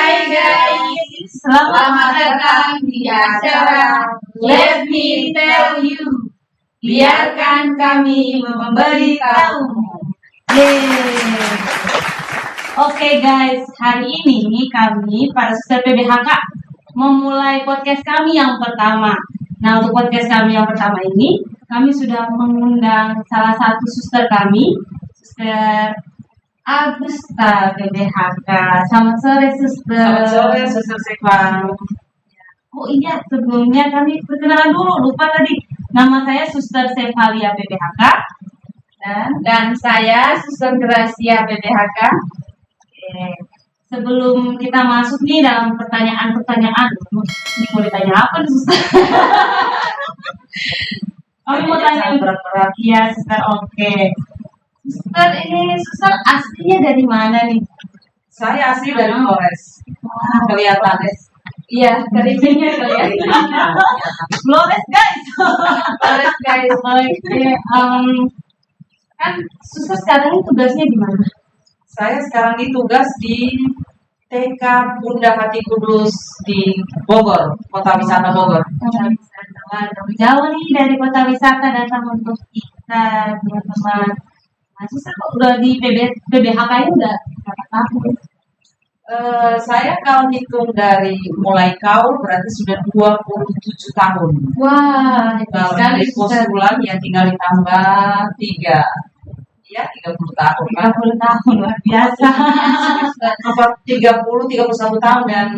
Hai guys, selamat datang di acara Let Me Tell You. Biarkan kami memberitahumu. Oke guys, hari ini kami para suster PBHK memulai podcast kami yang pertama. Nah, untuk podcast kami yang pertama ini, kami sudah mengundang salah satu suster kami, Suster Agusta PBHK. Selamat sore, Suster. Selamat sore, Suster Sefa. Oh iya, sebelumnya kami perkenalan dulu, lupa tadi. Nama saya Suster Sevalia PBHK Dan saya Suster Gracia PBHK. Sebelum kita masuk nih dalam pertanyaan-pertanyaan, ini mau ditanya apa nih, Suster? Kami mau tanya berat-berat. Iya, Suster. Oke. Suster, ini Suster aslinya dari mana nih? Saya asli dari Flores. Kelihatan deh. Iya, keringnya kelihatan. Flores, guys. Flores guys. Oke, kan Suster sekarang ini tugasnya di mana? Saya sekarang ditugas di TK Bunda Hati Kudus di Bogor, Kota Wisata Bogor. Kota wisata. Wah, jauh nih dari kota wisata datang untuk kita, teman-teman. Nah, Suster kok udah di PBHK ini udah berapa tahun? Saya kalau hitung dari mulai kaur berarti sudah 27 tahun. Wah, Kalau sekali dari postulan ya tinggal ditambah 3. Ya, 30 tahun kan. 30 tahun, luar biasa. 31 tahun dan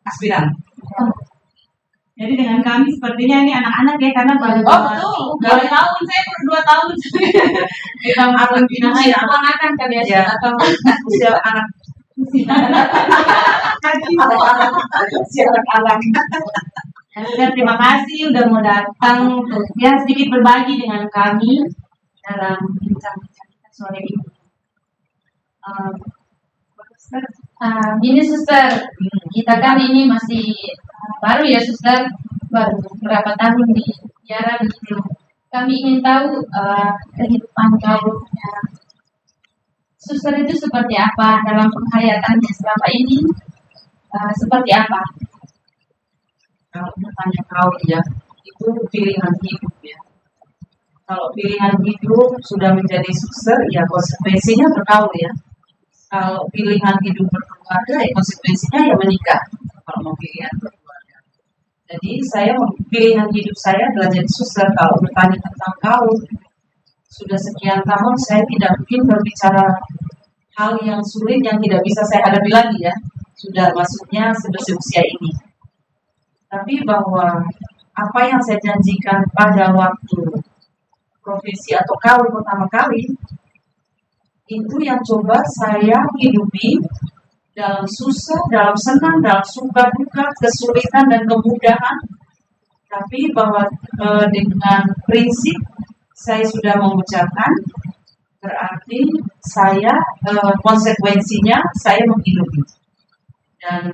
aspiran. Jadi dengan kami sepertinya ini anak-anak ya, karena baru Oh, betul. 2 tahun, saya baru 2 tahun. Kita Anak usia anak-anak kan ya, ya, atau usia anak. Usia anak. Ya, terima kasih udah mau datang untuk ya sedikit berbagi dengan kami dalam bincang-bincang kita sore ini. Ini Suster, kita kan ini masih baru ya Suster, baru berapa tahun di penjara begitu. Kami ingin tahu kehidupan kaurnya Suster itu seperti apa dalam penghayatannya selama ini, seperti apa? Kalau bertanya kaur ya, itu pilihan hidup ya. Kalau pilihan hidup sudah menjadi suster, ya konsekuensinya berkaur ya. Kalau pilihan hidup berkeluarga, ya konsekuensinya ya menikah. Kalau mau pilihan berkeluarga. Jadi pilihan hidup saya adalah jadi suster. Kalau bertanya tentang kaur, sudah sekian tahun saya tidak mungkin berbicara hal yang sulit yang tidak bisa saya hadapi lagi ya. Sudah maksudnya usia ini. Tapi bahwa apa yang saya janjikan pada waktu profesi atau kaur pertama kali, itu yang coba saya hidupi dalam susah, dalam senang, dalam suka duka, kesulitan dan kemudahan. Tapi bahwa dengan prinsip saya sudah mengucapkan, berarti saya konsekuensinya saya menghidupi. Dan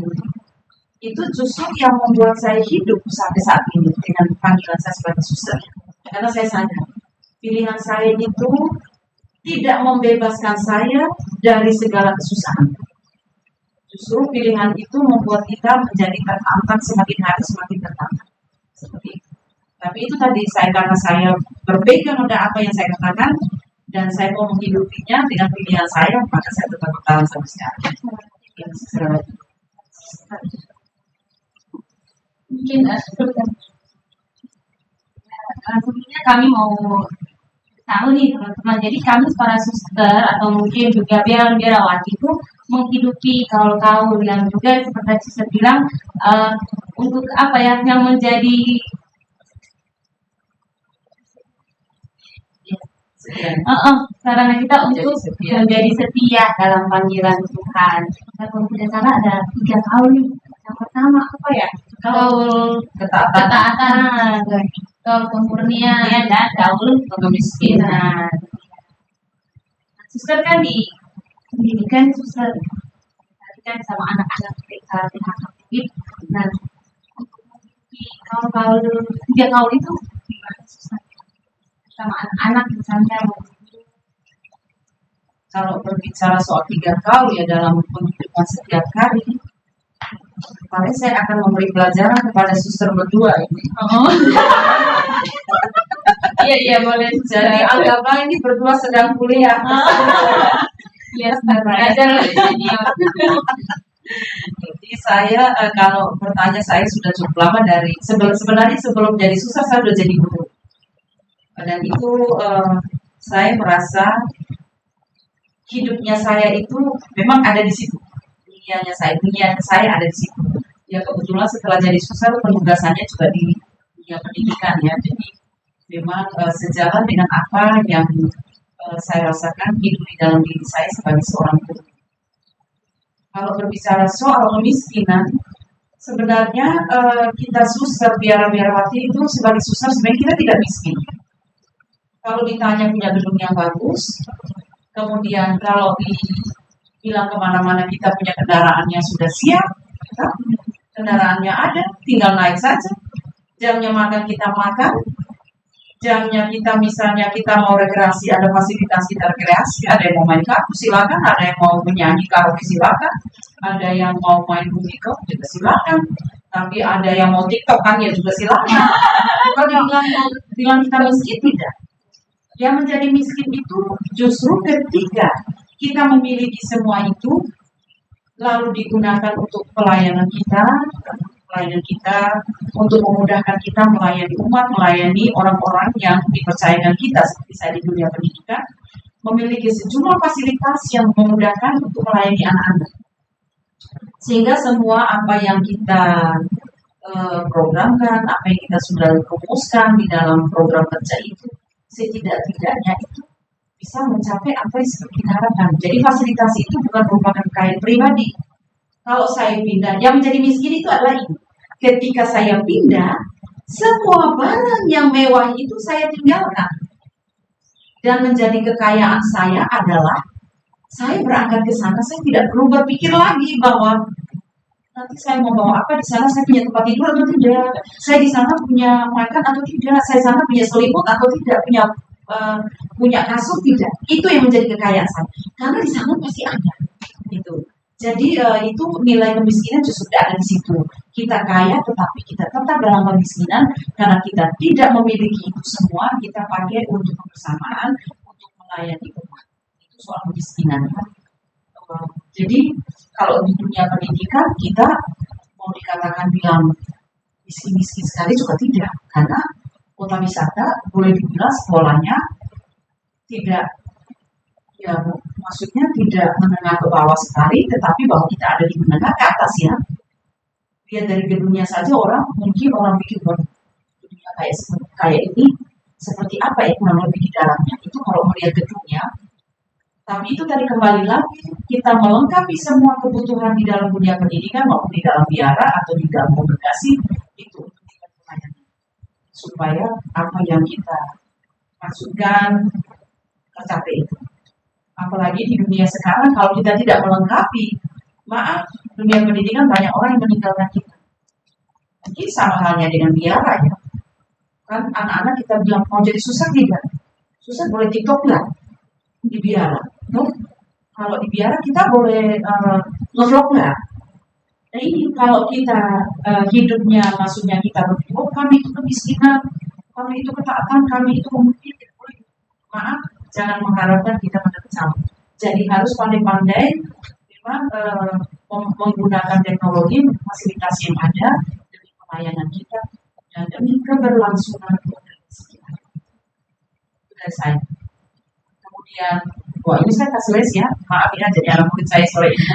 itu justru yang membuat saya hidup sampai saat ini dengan panggilan saya sebagai suster. Karena saya sadar, pilihan saya itu tidak membebaskan saya dari segala kesusahan. Justru pilihan itu membuat kita menjadi terangkat semakin hari semakin terangkat. Seperti itu. Tapi itu tadi karena saya berpegang pada apa yang saya katakan dan saya mau menghidupinya dengan pilihan saya, maka saya tetap bertahan sampai sekarang. Mungkin sebelumnya kami mau tahu nih teman-teman, jadi kami para suster atau mungkin juga biarawati itu menghidupi kaul-kaul yang juga seperti suster bilang untuk apa ya, yang menjadi sarana kita untuk menjadi setia dalam panggilan Tuhan. Nah, kalau tidak salah ada 3 kaul nih. Yang pertama apa ya? Kaul ketaatan, kaul kemurnian dan kaul kemiskinan. Suster kan di pendidikan suster tadi kan sama anak-anak PHK. Nah, kaul 3 kaul itu gimana suster? Sama anak-anak misalnya. Kalau berbicara soal 3 kaul ya dalam kehidupan setiap hari, Paling saya akan memberi pelajaran kepada suster berdua ini. Oh. Iya boleh. Jadi anggaplah ini berdua sedang kuliah. Iya, belajar di sini. Jadi saya kalau bertanya, saya sudah cukup lama dari sebenarnya sebelum jadi suster saya sudah jadi guru. Dan itu saya merasa hidupnya saya itu memang ada di situ. Dunia saya ada di situ. Ya kebetulan setelah jadi suster penugasannya juga di dunia pendidikan ya. Jadi memang sejalan dengan apa yang saya rasakan hidup di dalam diri saya sebagai seorang guru. Kalau berbicara soal kemiskinan, sebenarnya kita suster biara-biarawati itu sebagai suster sebenarnya kita tidak miskin. Kalau ditanya punya gedung yang bagus, kemudian kalau dibilang kemana-mana kita punya kendaraannya sudah siap, kan? Kendaraannya ada, tinggal naik saja. Jamnya makan kita makan, jamnya kita misalnya kita mau rekreasi, ada fasilitas kita rekreasi, ada yang mau main kartu silakan, ada yang mau menyanyi karaoke silakan, ada yang mau main bumiko juga silakan, tapi ada yang mau TikTok kan ya juga silakan. Kalau bilang kita miskin tidak. Yang menjadi miskin itu justru ketika kita memiliki semua itu lalu digunakan untuk pelayanan kita untuk memudahkan kita melayani umat, melayani orang-orang yang dipercayakan kita, seperti saya di dunia pendidikan, memiliki sejumlah fasilitas yang memudahkan untuk melayani anak-anak. Sehingga semua apa yang kita programkan, apa yang kita sudah rumuskan di dalam program kerja itu, setidak-tidaknya itu bisa mencapai apa yang kita harapkan. Jadi fasilitas itu bukan merupakan kekayaan pribadi. Kalau saya pindah, yang menjadi miskin itu adalah ini. Ketika saya pindah, semua barang yang mewah itu saya tinggalkan. Dan menjadi kekayaan saya adalah, saya berangkat ke sana, saya tidak perlu berpikir lagi bahwa nanti saya mau bawa apa di sana, saya punya tempat tidur atau tidak, saya di sana punya makan atau tidak, saya sana punya selimut atau tidak, punya kasur tidak. Itu yang menjadi kekayaan saya. Karena di sana pasti ada. Itu. Jadi itu nilai kemiskinan justru ada di situ. Kita kaya tetapi kita tetap dalam kemiskinan karena kita tidak memiliki itu semua. Kita pakai untuk kebersamaan, untuk melayani umat. Itu soal kemiskinan. Jadi kalau di dunia pendidikan kita mau dikatakan bilang miskin-miskin sekali juga tidak. Karena kota wisata boleh dibilang sekolahnya tidak, ya maksudnya tidak menengah ke bawah sekali, tetapi bahwa kita ada di menengah ke atas ya. Lihat dari gedungnya saja mungkin orang pikir bahwa gedungnya kayak ini seperti apa ya kurang lebih di dalamnya. Itu kalau melihat gedungnya. Tapi itu tadi kembali lagi kita melengkapi semua kebutuhan di dalam dunia pendidikan maupun di dalam biara atau di dalam kongregasi itu untuk pelayanan. Supaya apa yang kita maksudkan tercapai itu. Apalagi di dunia sekarang kalau kita tidak melengkapi, maaf, dunia pendidikan banyak orang yang meninggalkan kita. Mungkin sama halnya dengan biara ya. Kan anak-anak kita bilang mau jadi susah tidak? Susah boleh TikTok lah di biara. No? Kalau di biara kita boleh nge-vlog nggak? Nah ini kalau kita hidupnya maksudnya kita berpikir, kami itu kemiskinan, kami itu ketaatan, kami itu mungkin tidak boleh. Maaf, jangan mengharapkan kita mencapai. Jadi harus pandai-pandai memang menggunakan teknologi, fasilitas yang ada demi pelayanan kita dan demi keberlangsungan sekitar. Itu dari saya. Kemudian, ini saya kasih les ya, maaf ya, jadi anak murid saya sore ini.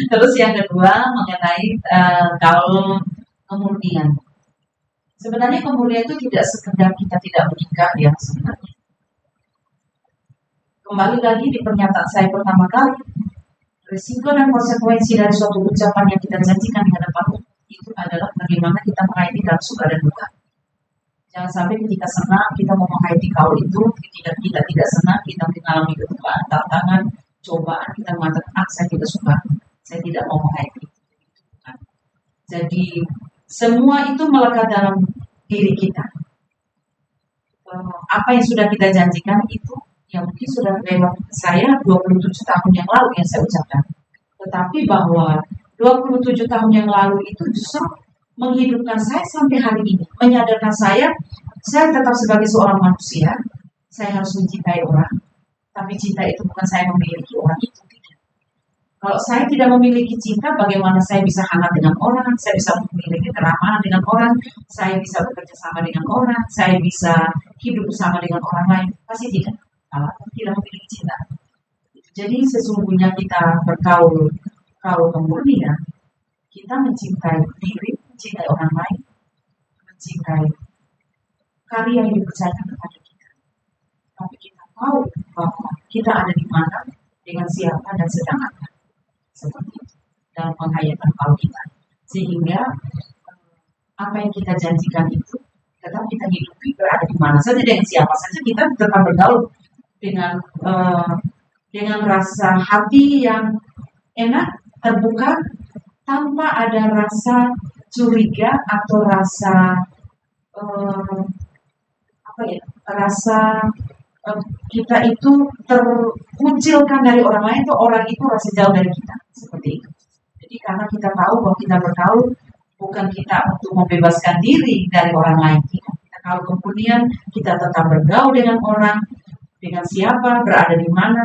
Terus yang kedua mengenai kaul kemurnian. Sebenarnya kemurnian itu tidak sekedar kita tidak menikah ya sebenarnya. Kembali lagi di pernyataan saya pertama kali, risiko dan konsekuensi dari suatu ucapan yang kita janjikan di hadapan itu adalah bagaimana kita menghayati dalam suka dan duka. Jangan sampai ketika senang kita mau menghayati kaul itu, ketika kita tidak senang kita mengalami kedukaan, tantangan, cobaan, kita mengatakan saya tidak suka, saya tidak mau menghayati. Jadi semua itu melekat dalam diri kita. Apa yang sudah kita janjikan itu yang mungkin sudah lewat saya 27 tahun yang lalu yang saya ucapkan. Tetapi bahwa 27 tahun yang lalu itu justru menghidupkan saya sampai hari ini, menyadarkan saya tetap sebagai seorang manusia, saya harus mencintai orang, tapi cinta itu bukan saya memiliki orang itu. Kalau saya tidak memiliki cinta, bagaimana saya bisa hangat dengan orang, saya bisa memiliki keramahan dengan orang, saya bisa bekerja sama dengan orang, saya bisa hidup bersama dengan orang lain? Pasti tidak. Kalau tidak memiliki cinta. Jadi sesungguhnya kita bergaul kemurnian, kita mencintai diri, mencintai orang lain, mencintai karya yang dipercayakan kepada kita. Tapi kita tahu bahwa kita ada di mana, dengan siapa, dan sedang apa. Seperti itu dalam penghayatan kita, sehingga apa yang kita janjikan itu tetap kita hidupi, berada di mana saja dengan siapa saja kita tetap bergaul dengan rasa hati yang enak, terbuka, tanpa ada rasa curiga atau rasa kita itu terkucilkan dari orang lain, atau orang itu rasa jauh dari kita, seperti itu. Jadi karena kita tahu bahwa kita bergaul bukan kita untuk membebaskan diri dari orang lain, kita kalau kemudian kita tetap bergaul dengan orang, dengan siapa, berada di mana,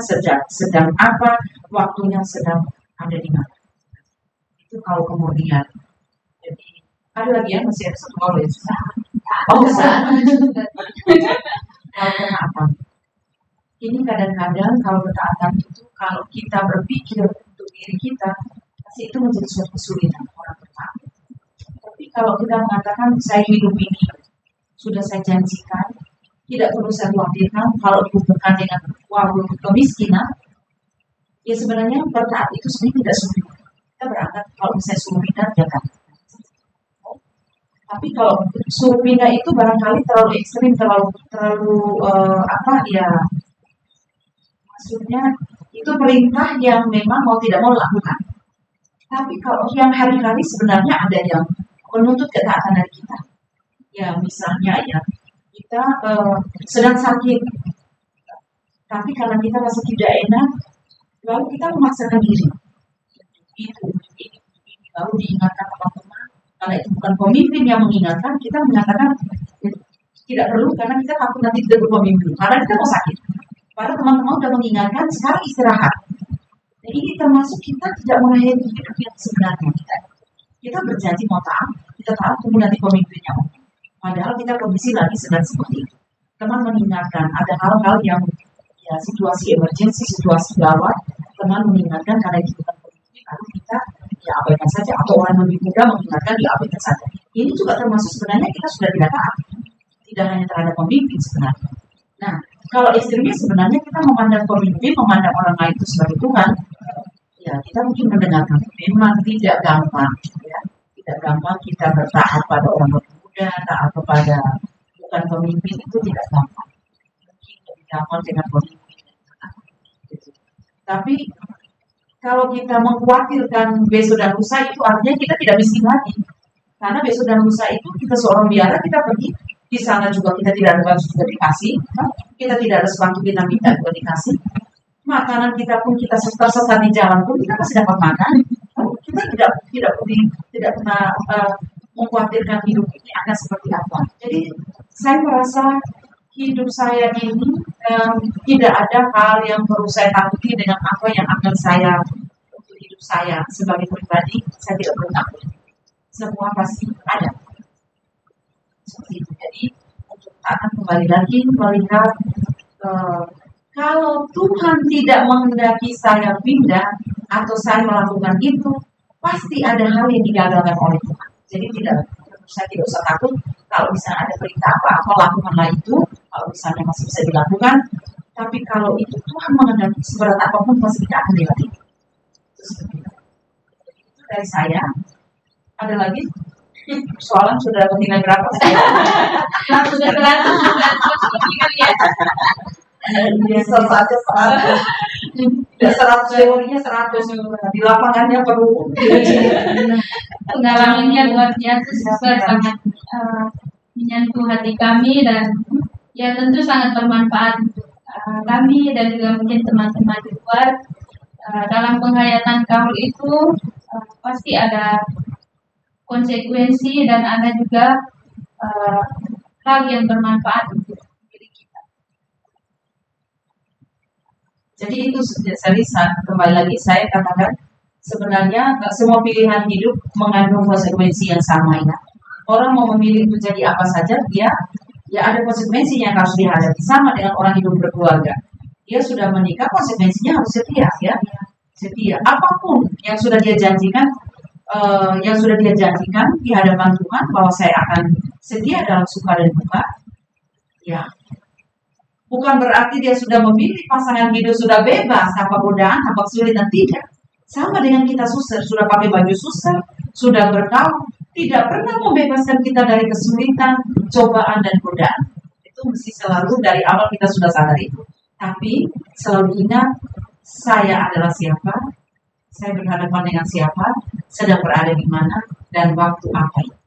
sedang apa, waktunya sedang ada di mana. Itu kalau kemudian. Jadi ada lagi ya, masih ada satu hal yang susah. Kalau ketaatan. Ini kadang-kadang kalau ketaatan itu, kalau kita berpikir untuk diri kita, pasti itu menjadi suatu kesulitan orang bertaat. Tapi kalau kita mengatakan saya hidup ini sudah saya janjikan, tidak perlu saya khawatirkan kalau dibutuhkan dengan wabah kemiskinan, ya sebenarnya bertaat itu sebenarnya tidak sulit. Kita beranggap kalau misalnya suruh pindah, jangan. Tapi kalau suruh pindah itu barangkali terlalu ekstrim, terlalu maksudnya itu perintah yang memang mau tidak mau lakukan. Tapi kalau yang hari-hari sebenarnya ada yang menuntut ketaatan dari kita. Ya misalnya ya kita sedang sakit, tapi karena kita rasa tidak enak, lalu kita memaksakan diri. Itu lalu diingatkan teman-teman, karena itu bukan pemimpin yang mengingatkan, kita mengatakan tidak perlu karena kita takut nanti tidak berpemimpin, karena kita mau sakit. Padahal teman-teman sudah mengingatkan, sekarang istirahat. Jadi ini termasuk kita tidak mengakhiri hidup yang sebenarnya kita berjanji mau taat, kita tahu tunggu nanti pemimpinnya. Padahal kita kondisi lagi sedang seperti itu. Teman mengingatkan ada hal-hal yang ya situasi emergensi, situasi gawat. Teman mengingatkan karena itu bukan pemimpin, lalu kita ya abaikan saja, atau orang lebih muda mengingatkan ya abaikan saja. Ini juga termasuk sebenarnya kita sudah tidak taat, tidak hanya terhadap pemimpin sebenarnya. Nah, kalau ekstrimnya sebenarnya kita memandang pemimpin, memandang orang lain itu sebagai Tuhan, ya kita mungkin mendengarkan memang tidak gampang, ya tidak gampang kita bertaat pada orang muda, taat kepada bukan pemimpin itu tidak gampang. Mungkin lebih gampang dengan pemimpin. Tapi kalau kita mengkhawatirkan besok dan lusa itu artinya kita tidak miskin lagi, karena besok dan lusa itu kita seorang biara, kita pergi di sana juga kita tidak ada baju juga dikasih, kita tidak ada sepatu kita minta juga dikasih, makanan kita pun kita tersesat di jalan pun kita pasti dapat makan. Kita tidak pernah mengkhawatirkan hidup ini akan seperti apa. Jadi saya merasa hidup saya ini tidak ada hal yang perlu saya takuti dengan apa yang akan saya untuk hidup saya sebagai pribadi. Saya tidak perlu takut. Semua pasti ada. Seperti itu. Jadi untuk akan kembali lagi melihat kalau Tuhan tidak menghendaki saya pindah atau saya melakukan itu, pasti ada hal yang digagalkan oleh Tuhan. Jadi saya tidak usah takut kalau misalnya ada perintah apa lakukanlah itu, kalau misalnya masih bisa dilakukan. Tapi kalau itu Tuhan menghendaki seberat apapun pasti kita akan lewati. Itu dari saya. Ada lagi? Soalan sudah ketinggalan berapa? Sudah 100 kali ya. Bisa saja soal. Tidak 100 teorinya 100 di lapangannya perlu. Pengalamannya luar biasa, sangat menyentuh hati kami dan ya tentu sangat bermanfaat untuk kami dan juga mungkin teman-teman di luar. dalam penghayatan kaul itu pasti ada konsekuensi dan ada juga hal yang bermanfaat untuk diri kita. Jadi itu kembali lagi saya katakan sebenarnya semua pilihan hidup mengandung konsekuensi yang sama ya. Orang mau memilih menjadi apa saja, dia ya ada konsekuensi yang harus dihadapi sama dengan orang hidup berkeluarga. Dia sudah menikah, konsekuensinya harus setia ya. Setia. Apapun yang sudah dia janjikan, di hadapan Tuhan bahwa saya akan setia dalam suka dan duka. Ya. Bukan berarti dia sudah memilih pasangan hidup sudah bebas, tanpa godaan, tanpa kesulitan, tidak. Sama dengan kita sudah pakai baju susah, sudah berkaum, tidak pernah membebaskan kita dari kesulitan, cobaan, dan godaan. Itu mesti selalu dari awal kita sudah sadar itu. Tapi selalu ingat, saya adalah siapa, saya berhadapan dengan siapa, sedang berada di mana, dan waktu apa itu.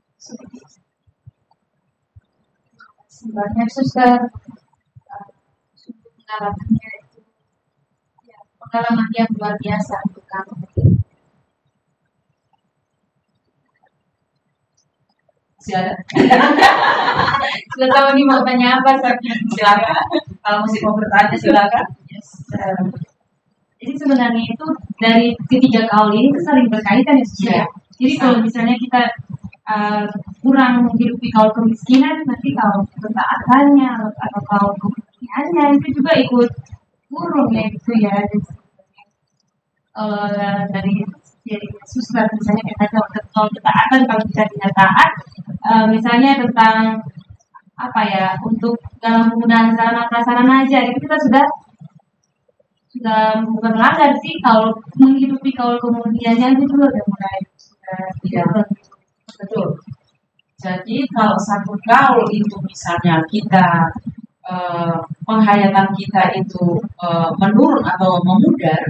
Sebenarnya suster pengalamannya itu ya, pengalaman yang luar biasa untuk kamu. Masih ada? Sudah tahu nih mau tanya apa, Silakan. Kalau masih mau bertanya silakan. Yes. Jadi sebenarnya itu dari ketiga kaul ini itu saling berkaitan ya, Suster. Iya. Jadi kalau misalnya kita kurang menghidupi kaul kemiskinan, nanti kaul ketaatannya atau kaul kemuliaannya itu juga ikut kurung ya gitu ya. Dari jadi Suster misalnya kita kaul ketaatan, kalau kita tidak taat, misalnya tentang apa ya, untuk dalam penggunaan sarana prasarana aja itu kita sudah bukan melanggar sih, kalau menghidupi kaul kemudiannya itu juga udah mulai Iya, betul. Jadi kalau satu kaul itu misalnya kita penghayatan kita itu menurun atau memudar,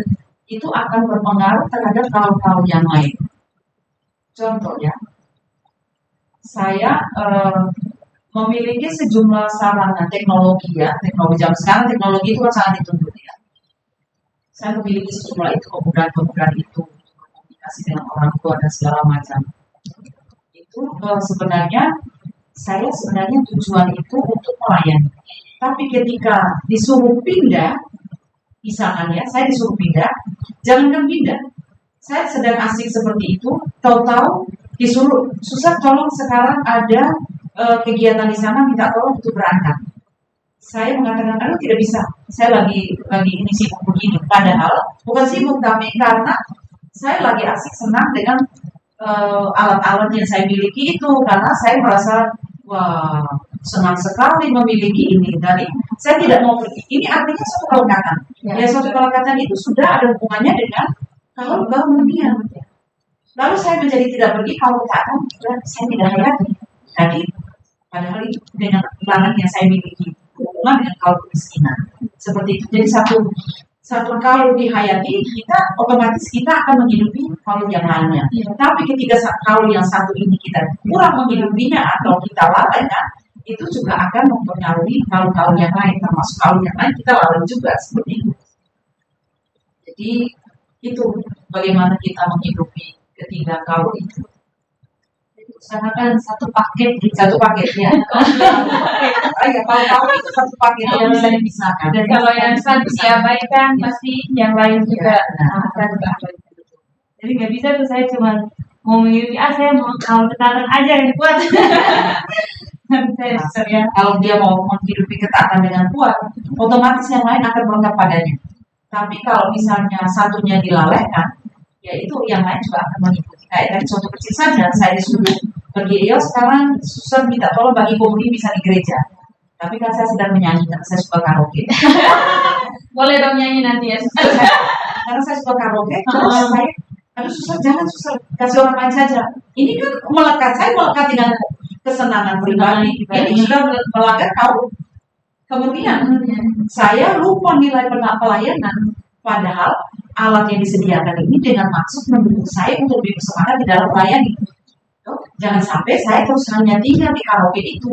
itu akan berpengaruh terhadap kaul-kaul yang lain. Contoh ya, saya memiliki sejumlah sarana teknologi ya, teknologi zaman sekarang teknologi itu kan sangat dituntut ya. Saya memiliki sejumlah itu, kemudahan-kemudahan itu, komunikasi dengan orang tua dan segala macam. Itu sebenarnya tujuan itu untuk melayani. Tapi ketika disuruh pindah, misalkan ya, saya disuruh pindah, jangankan pindah. Saya sedang asik seperti itu, tahu-tahu disuruh, susah tolong sekarang ada kegiatan di sana, minta tolong untuk berangkat. Saya mengatakan, aduh tidak bisa, saya lagi ini sibuk begini. Padahal bukan sibuk, tapi karena saya lagi asik senang dengan alat-alat yang saya miliki itu, karena saya merasa wah senang sekali memiliki ini. Dari saya tidak mau pergi. Ini artinya suatu kelekatan. Ya, suatu kelekatan itu sudah ada hubungannya dengan kalau kemudian. Lalu saya menjadi tidak pergi kalau katakan saya tidak hayati tadi. Padahal itu dengan barang yang saya miliki hubungan dengan kaum kemiskinan seperti itu. Jadi satu kaul dihayati, kita otomatis kita akan menghidupi kaul yang lainnya. Tapi ketika kaul yang satu ini kita kurang menghidupinya atau kita lalaikan, itu juga akan mempengaruhi kaul-kaul yang lain, termasuk kaul yang lain kita lalai juga seperti itu. Jadi itu bagaimana kita menghidupi ketiga kaul itu. Usahakan satu paket ya. Kalau itu satu paket yang bisa dipisahkan. Dan kalau yang satu diabaikan, pasti yang lain juga akan diabaikan. Jadi nggak bisa tuh saya cuma mau menghidupi, saya mau kaul ketaatan aja yang kuat. Kalau dia mau menghidupi ketaatan dengan kuat, otomatis yang lain akan melekat padanya. Tapi kalau misalnya satunya dilalaikan, ya itu yang lain juga akan mengikuti. Kayak dari contoh kecil saja, saya disuruh pergi, sekarang susah minta tolong bagi komuni bisa di gereja. Tapi kan saya sedang menyanyi, karena saya suka karaoke. Boleh dong nyanyi nanti ya. Karena saya suka karaoke, terus saya, susah, jangan susah, kasih orang lain saja. Ini kan saya melekat dengan kesenangan pribadi. Ini sudah melanggar kaul. Kemudian saya lupa nilai pelayanan, padahal alat yang disediakan ini dengan maksud mendukung saya untuk lebih bersemangat di dalam melayani. Jangan sampai saya terus hanya tinggal di karaoke itu.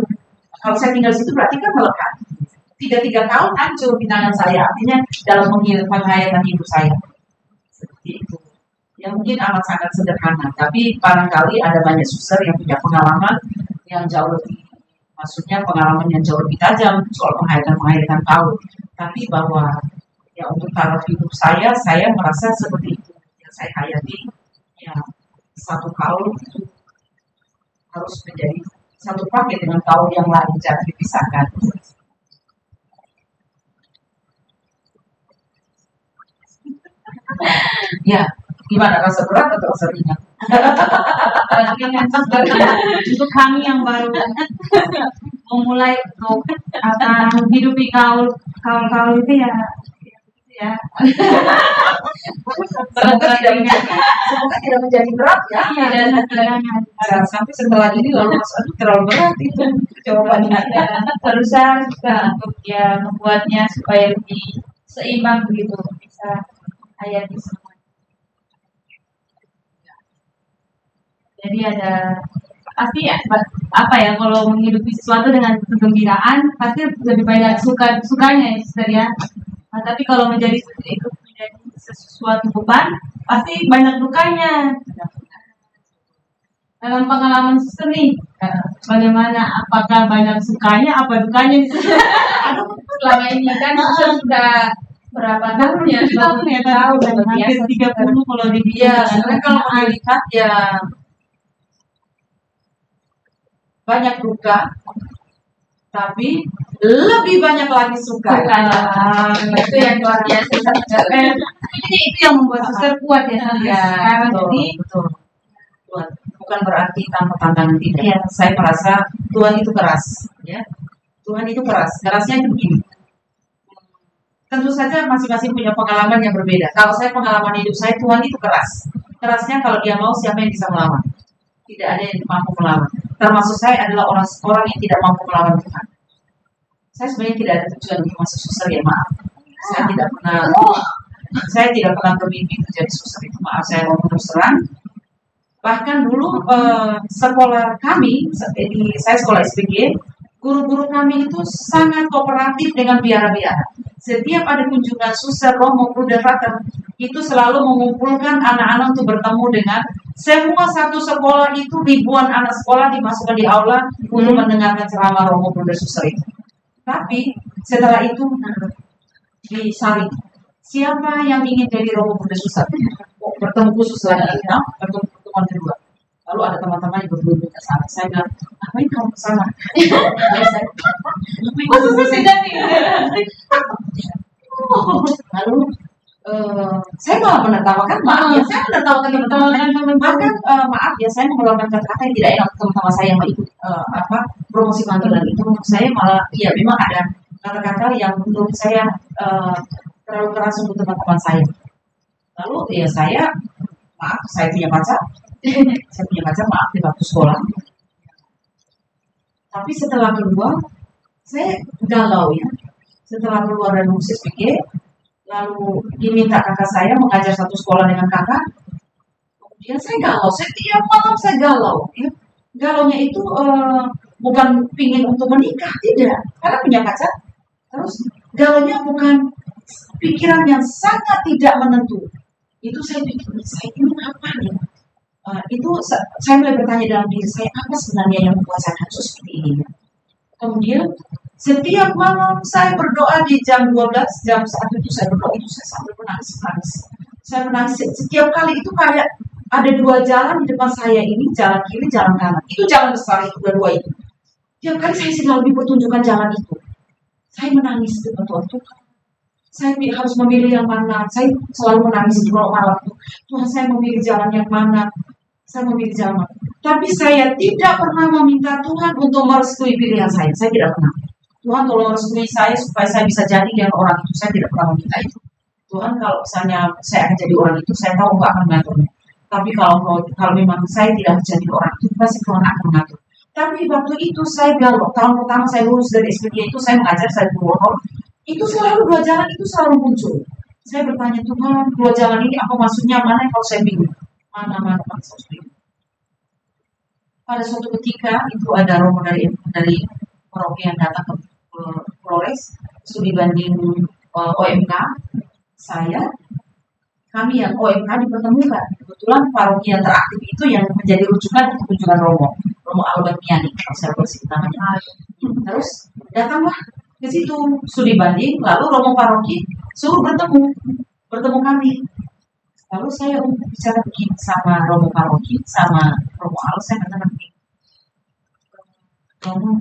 Kalau saya tinggal di situ berarti kan melekat. 3 tahun hancur di tangan saya, artinya dalam menghayatan hidup saya. yang mungkin amat sangat sederhana, tapi barangkali ada banyak suster yang punya pengalaman yang jauh lebih, maksudnya pengalaman yang jauh lebih tajam soal penghayatan kaul. Tapi bahwa ya untuk taraf hidup saya merasa seperti itu yang saya hayati, ya satu kaul itu harus menjadi satu paket dengan kaul yang lain, jangan dipisahkan. Ya, gimana, rasa berat atau rasa ringan? Untuk kami yang baru memulai untuk menghidupi kaul itu ya Semoga tidak menjadi berat ya. Jangan sampai setelah ini lalu aduh terlalu berat itu jawabannya. Berusaha juga untuk ya membuatnya supaya lebih seimbang begitu, bisa hayati semua. Jadi ada pasti ya apa ya, kalau menghidupi sesuatu dengan kegembiraan pasti lebih banyak sukanya ya suster ya. Nah, tapi kalau menjadi sesuatu beban pasti banyak dukanya. Dalam pengalaman suster nih, bagaimana, apakah banyak sukanya apa dukanya? Selama ini kan sudah berapa tahun ya? Tahun ya, hampir 30 kalau di Iya, sebenarnya kalau melihat ya banyak duka, tapi lebih banyak lagi suka. Itu yang luar biasa. Ini itu yang membuat suster kuat ya. Ya, betul. Bukan berarti tanpa tantangan tidak. Ya. Saya merasa Tuhan itu keras, ya. Tuhan itu keras. Kerasnya itu begini. Tentu saja masing-masing punya pengalaman yang berbeda. Kalau saya pengalaman hidup saya, Tuhan itu keras. Kerasnya kalau Dia mau, siapa yang bisa melawan? Tidak ada yang mampu melawan. Termasuk saya adalah orang yang tidak mampu melawan Tuhan. Saya sebenarnya tidak ada tujuan untuk masuk suster, ya maaf. Saya tidak pernah bermimpi menjadi suster, itu maaf, saya mau terus terang. Bahkan dulu sekolah kami, saya sekolah SPG, guru-guru kami itu sangat kooperatif dengan biara-biara. Setiap ada kunjungan suster, romo, bruder, frater, itu selalu mengumpulkan anak-anak untuk bertemu dengan semua satu sekolah itu, ribuan anak sekolah dimasukkan di aula untuk mendengarkan ceramah romo, bruder, suster itu. Tapi setelah itu disaring. Siapa yang ingin jadi romo, bruder, suster? Bertemu khusus lagi, ya? Pertemuan kedua. Lalu ada teman-teman yang berkunjung ke sana. Saya bilang, ngapain kamu ke sana? Lalu saya malah menertawakan, saya menertawakan teman-teman. Bahkan maaf ya, saya mengeluarkan kata-kata yang tidak enak teman-teman saya yang ikut promosi panggilan itu. Saya malah, ya memang ada kata-kata yang menurut saya terlalu keras untuk teman-teman saya. Lalu ya saya punya pacar. Saya punya pacar, maaf, di waktu sekolah. Tapi setelah keluar, saya galau ya. Setelah keluar dari SPG, lalu diminta kakak saya mengajar satu sekolah dengan kakak. Kemudian saya galau, setiap malam saya galau. Ya. Galaunya itu bukan pingin untuk menikah, tidak. Karena punya pacar. Terus galaunya bukan pikiran yang sangat tidak menentu. Itu saya pikir, saya ini apa ya? Itu saya mulai bertanya dalam diri saya, apa sebenarnya yang membuat saya hancur seperti ini? Kemudian setiap malam saya berdoa di jam 12, jam 1 itu saya berdoa, itu saya sampai menangis. Saya menangis setiap kali itu kayak ada dua jalan di depan saya ini, jalan kiri, jalan kanan. Itu jalan besar itu, dua itu. Tiap kali saya selalu dipertunjukkan jalan itu. Saya menangis di Tuhan. Saya harus memilih yang mana. Saya selalu menangis di malam itu. Tuhan, saya memilih jalan yang mana. Saya memilih jalan. Tapi saya tidak pernah meminta Tuhan untuk merestui pilihan saya. Saya tidak pernah. Tuhan tolong restui saya supaya saya bisa jadi dengan orang itu. Saya tidak pernah meminta itu. Tuhan, kalau misalnya saya akan jadi orang itu, saya tahu Engkau akan mengaturnya. Tapi kalau memang saya tidak jadi orang itu, pasti Tuhan akan mengatur. Tapi waktu itu saya galau. Tahun pertama saya lulus dari SPG itu, saya mengajar, saya berbohong. Itu selalu dua jalan itu selalu muncul. Saya bertanya, Tuhan, dua jalan ini apa maksudnya, mana yang kalau saya bingung? Mana saya bingung. Pada suatu ketika itu ada romo dari Merauke yang datang ke Flores, studi banding OMK saya. kami yang OMK dipertemukan. Kebetulan paroki yang teraktif itu yang menjadi rujukan untuk kunjungan Romo Albert Miani, kalau saya bersih namanya. Terus datanglah ke situ studi banding, lalu Romo paroki suruh bertemu kami. Lalu saya bicara begini sama Romo paroki, sama Romo Albert, saya katakan begini, Romo,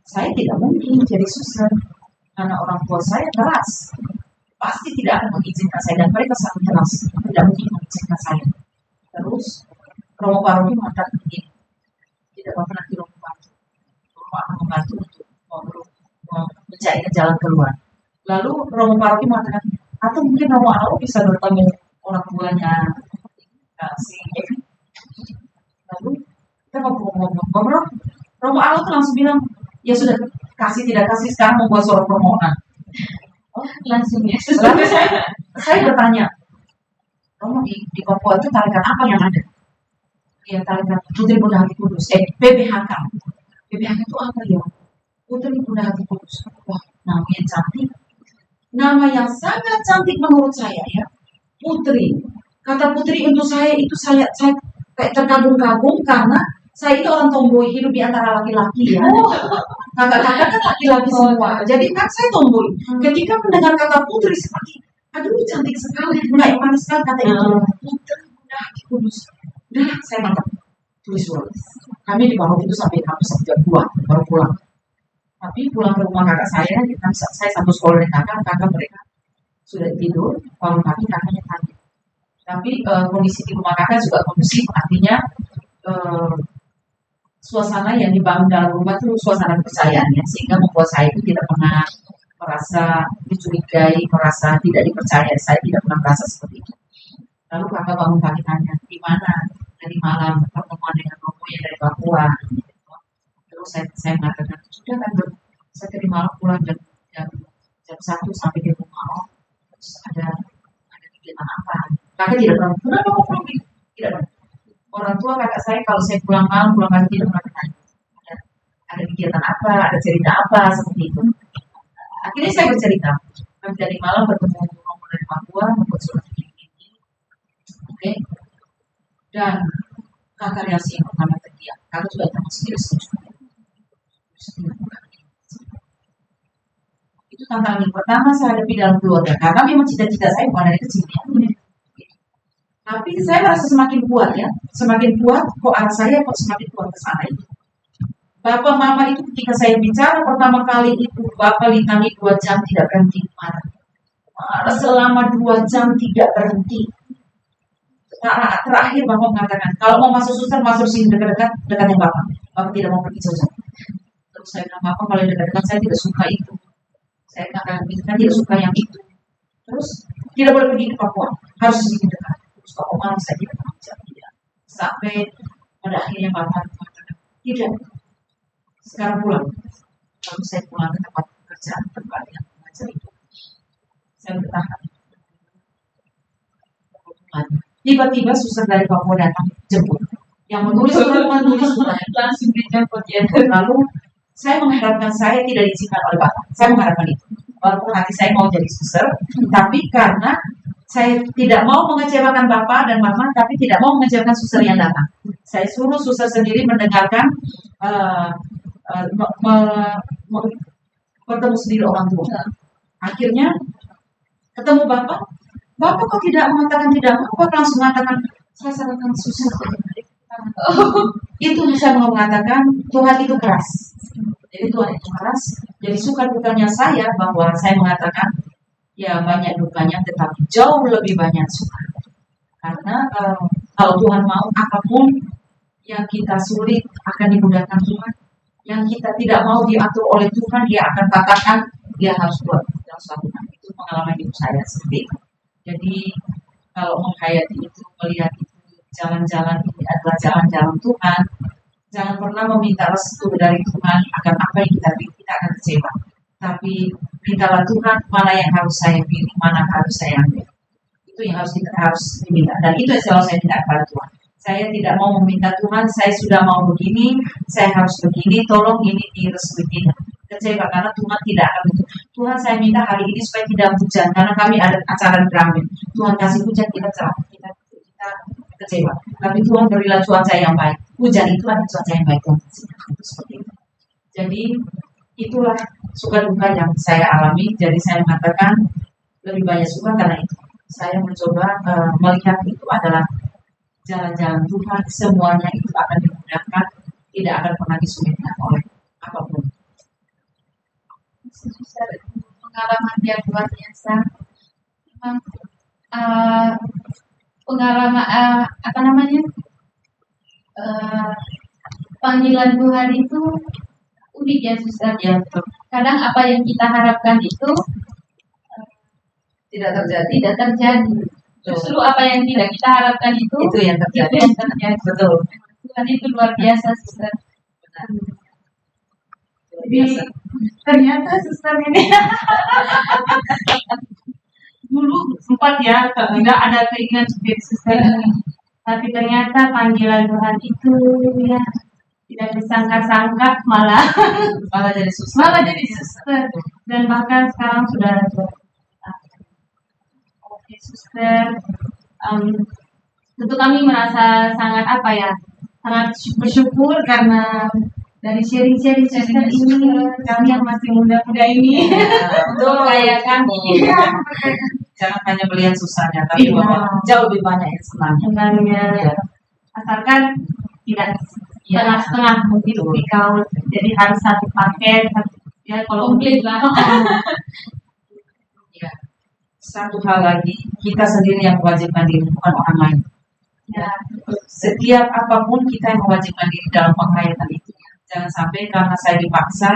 saya tidak mungkin jadi suster karena orang tua saya keras, pasti tidak akan mengizinkan saya, dan mereka sangat keras, tidak mungkin mengizinkan saya. Terus Romo paroki mengatakan begini, tidak apa-apa, nanti Romo akan membantu untuk mencari jalan keluar. Lalu Romo paroki mengatakan, atau mungkin Romo Alo bisa bertemu orang tuanya si Kevin. Lalu kita ngobrol, Romo Alo tuh langsung bilang, ya sudah, kasih tidak kasih sekarang membuat surat permohonan. Langsung ya. Lalu saya bertanya, Romo di Papua itu tarikan apa yang ada? Ya, tarikan Putri Bunda Hati Kudus, PBHK. PBHK itu apa ya? Putri Bunda Hati Kudus. Wah, namanya cantik. Nama yang sangat cantik menurut saya ya. Putri. Kata putri untuk saya itu saya kayak terkagum-kagum karena saya itu orang tomboy, hidup di antara laki-laki ya. Kakak-kakak kan laki-laki semua. Jadi kan saya tomboy. Ketika mendengar kata putri seperti, aduh cantik sekali, enggak yang manis sekali kata itu. Putri Bunda Hati Kudus. Udah, saya mantap. Tulis surat. Kami di Bangkok itu sampai kampus jam 2 baru pulang. Tapi pulang ke rumah kakak saya satu sekolah dengan kakak mereka sudah tidur, bangun pagi kakaknya tanya. Tapi kondisi di rumah kakak juga kondusif, artinya suasana yang dibangun dalam rumah itu suasana kepercayaan ya, sehingga membuat saya itu tidak pernah merasa dicurigai, merasa tidak dipercaya. Saya tidak pernah merasa seperti itu. Lalu kakak bangun pagi tanya, di mana tadi malam pertemuan dengan Romo yang dari Papua. Terus saya mengatakan, sudah kan saya tadi malam pulang jam 1 sampai di rumah. Terus ada kegiatan apa? Kakak tidak pernah, kenapa kau pulang? Tidak pernah. Orang tua kakak saya kalau saya pulang malam, pulang pagi tidak pernah bertanya. Ada kegiatan apa, ada cerita apa, seperti itu. Akhirnya saya bercerita. Kami tadi malam bertemu Romo dari Papua, membuat surat ini. Oke. Dan kakak reaksi yang pertama terdiam. Kakak juga termasuk tidak setuju. Itu tantangan yang pertama saya hadapi dalam keluarga. Karena memang cita-cita saya bukan dari kecil ya. Tapi saya merasa semakin kuat ya. Semakin kuat, kok arah saya kok semakin kuat ke sana itu. Bapak mama itu ketika saya bicara pertama kali itu, Bapak ditanya 2 jam tidak berhenti marah. Marah selama 2 jam tidak berhenti. Terakhir Bapak mengatakan, kalau mau masuk suster, masuk sini dekat-dekat yang Bapak. Bapak tidak mau pergi jauh-jauh. Terus saya bilang, Bapak kalau dekat-dekat saya tidak suka itu. Saya katakan, tidak suka yang itu. Terus tidak boleh pergi ke Papua, harus sini dekat. Terus Bapak malam saya tidak mengajar, tidak. Sampai pada akhirnya Bapak mengatakan, tidak. Sekarang pulang. Lalu saya pulang ke tempat pekerjaan tempat yang mengajar itu. Saya bertahan. Tiba-tiba suster dari Papua datang jemput. Yang menulis surat Langsung dijemput ya. Lalu saya mengharapkan saya tidak diizinkan oleh Bapak. Saya mengharapkan itu. Walaupun hati saya mau jadi suster, tapi karena saya tidak mau mengecewakan Bapak dan Mama, tapi tidak mau mengecewakan suster yang datang. Saya suruh suster sendiri mendengarkan bertemu sendiri orang tua. Akhirnya ketemu Bapak kok tidak mengatakan tidak mau, Bapak langsung mengatakan saya sangat susah. Itu bisa mengatakan Tuhan itu keras. Jadi Tuhan itu keras. Jadi suka dukanya saya bahwa saya mengatakan ya banyak dukanya, tetapi jauh lebih banyak suka. Karena kalau Tuhan mau apapun yang kita sulit akan dimudahkan Tuhan. Yang kita tidak mau diatur oleh Tuhan, Dia akan katakan, Dia harus buat dalam suatu hal. Itu pengalaman hidup saya seperti itu. Jadi kalau menghayati itu, melihat itu, jalan-jalan ini adalah jalan-jalan Tuhan. Jangan pernah meminta restu dari Tuhan akan apa yang kita akan kecewa. Tapi mintalah Tuhan mana yang harus saya pilih, mana harus saya ambil. Itu yang harus diminta. Dan itu yang selalu saya minta kepada Tuhan. Saya tidak mau meminta Tuhan, saya sudah mau begini, saya harus begini, tolong ini direstui, tidak. Kecewa karena Tuhan tidak akan begitu. Tuhan, saya minta hari ini supaya tidak hujan karena kami ada acara di Gramin. Tuhan kasih hujan, kita kecewa. Tapi Tuhan berilah cuaca yang baik. Hujan itu ada cuaca yang baik, Tuhan. Itu seperti itu. Jadi itulah suka duka yang saya alami. Jadi saya mengatakan lebih banyak suka karena itu. Saya mencoba melihat itu adalah jalan-jalan Tuhan. Semuanya itu akan dimudahkan, tidak akan pernah disulitan oleh apapun. Pengalaman yang luar biasa. Memang pengalaman panggilan Tuhan itu unik ya Suster. Ya, betul. Kadang apa yang kita harapkan itu Tidak terjadi. tidak terjadi. Justru apa yang tidak kita harapkan itu Itu yang terjadi. yang terjadi. Betul. Tuhan itu luar biasa Suster. Benar. Luar Jadi biasa. ternyata suster ini dulu sempat ya tidak ada keinginan seperti suster ini. Tapi ternyata panggilan Tuhan itu ya tidak disangka-sangka malah Malah jadi susah. jadi suster, dan bahkan sekarang sudah oke suster. Tentu kami merasa sangat sangat bersyukur karena dari sharing-sharing suster ini kami yang masih muda-muda ini Betul. Kayak kami. Jangan hanya melihat susahnya, tapi Iya. bahwa jauh lebih banyak yang senangnya. sebenarnya Iya. asalkan tidak Iya. setengah-setengah mungkin kau jadi harus satu paket ya kalau Komplit lah. Ya. Satu hal lagi, kita sendiri yang mewajibkan diri, bukan orang lain. Ya. Setiap apapun kita yang mewajibkan diri dalam penghayatan itu. Jangan sampai karena saya dipaksa,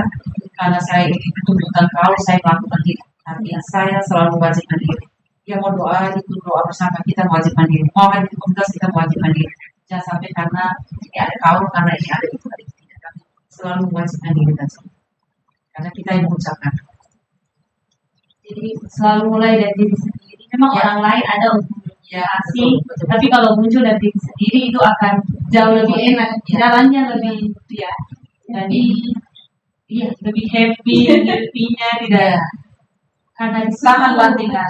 karena saya ini tuntutan kau, saya melakukan itu. Tapi saya selalu mewajibkan diri. Yang mau doa itu doa bersama, kita mewajibkan diri. Mau hadir di komunitas, kita mewajibkan diri. Jangan sampai karena ini ada kau, karena ini ada itu. Tidak. Selalu mewajibkan diri dan karena kita yang mengucapkan. jadi selalu mulai dari diri sendiri. Memang Ya. orang lain ada untuk Ya, asing, betul. tapi kalau muncul dari diri sendiri itu akan jauh lebih enak, jalannya lebih ya, jadi iya lebih happy, happy-nya tidak karena Tahan bantingan.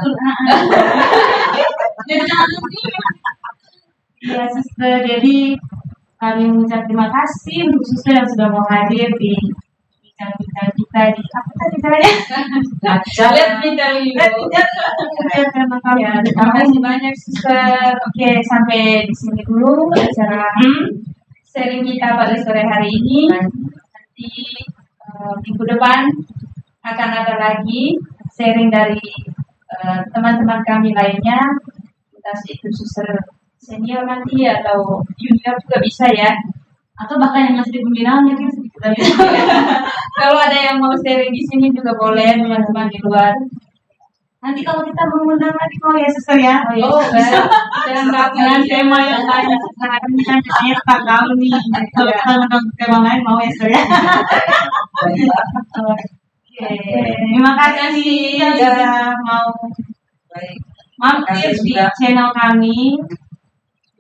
Iya suster, jadi kami mengucap terima kasih untuk suster yang sudah mau hadir di bincang-bincang kita di apa tadi caranya? Let me tell you. Terima kasih banyak suster. Oke, sampai di sini dulu acara Sharing kita pada sore hari ini. Nanti minggu depan akan ada lagi sharing dari teman-teman kami lainnya. Entah itu suster senior nanti atau junior juga bisa ya. atau bahkan yang masih di pembinaan mungkin sedikit lagi. Kalau ada yang mau sharing di sini juga boleh teman-teman di luar. Nanti kalau kita mengundang lagi mau ya suster ya. Oh, bisa. jangan Dengan tema yang lain, karena ini kan biasanya tentang kau nih. Kalau kita mengundang tema lain mau ya suster ya. Oke, terima kasih yang sudah mau Baik. mampir Kasih di juga. channel kami.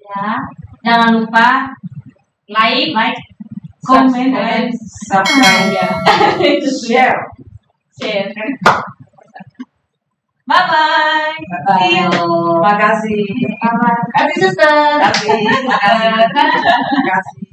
Ya, jangan lupa like, comment, dan Subscribe. Share. share. bye-bye. Bye-bye. See you. Terima kasih. Bye-bye. Kasih suster. Terima kasih. Terima kasih.